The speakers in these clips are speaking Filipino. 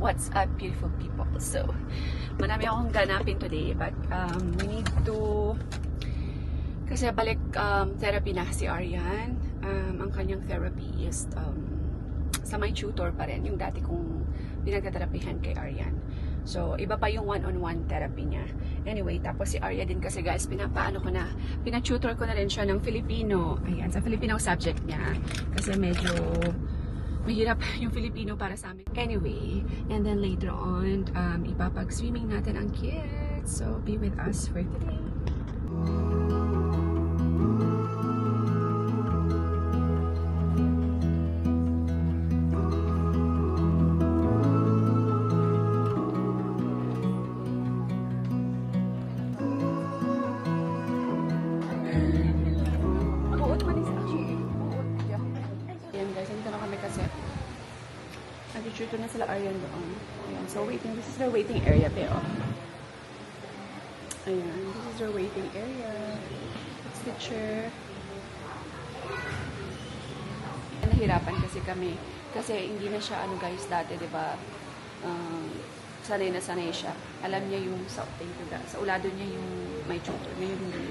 What's up, beautiful people? So, marami akong ganapin today, but we need to, kasi balik therapy na si Arian. Ang kanyang therapy is sa my tutor pa rin, yung dati kong pinagtaterapihan kay Arian. So, iba pa yung one-on-one therapy niya. Anyway, tapos si Arya din kasi guys, pinatutor ko na rin siya ng Filipino. Ayan, sa Filipino subject niya. Kasi medyo mahirap yung Filipino para sa amin. Anyway, and then later on, ipapag-swimming natin ang kids. So, be with us for today. Nag-shoot na sila Arian doon. Ayan. So, waiting. This is their waiting area, pero. Ayan. This is their waiting area. It's the chair. Nahirapan kasi kami. Kasi hindi na siya, guys, dati, diba? Sanay na sanay siya. Alam niya yung sa ulado niya yung may tutor. Ngayon hindi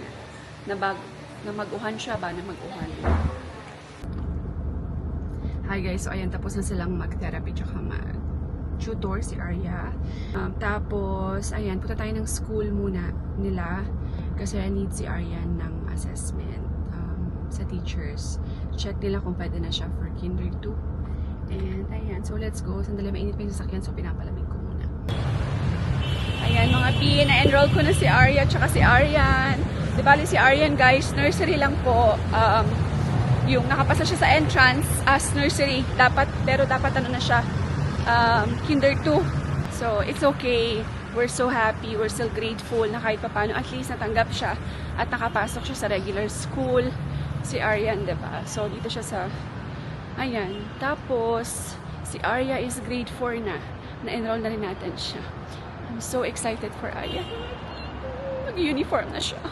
na. Namaguhan siya ba? Namaguhan. Hi guys, so ayan, tapos na silang mag-therapy tsaka mag-tutor si Arya. Tapos, ayan, punta tayo ng school muna nila kasi I need si Arya ng assessment sa teachers. Check nila kung pwede na siya for kinder 2. And ayan, so let's go. Sandali, mainit pa yung sasakyan, so pinapalamig ko muna. Ayan mga P, na-enroll ko na si Arya tsaka si Arian. Di bali si Arian guys, nursery lang po. Yung nakapasa siya sa entrance as nursery, pero dapat ano na siya, kinder 2. So, it's okay. We're so happy. We're still grateful na kahit papano at least natanggap siya at nakapasok siya sa regular school. Si Arian, diba? So, dito siya sa, ayan. Tapos, si Arya is grade 4 na. Na-enroll na rin natin siya. I'm so excited for Arya. Mag-uniform na siya.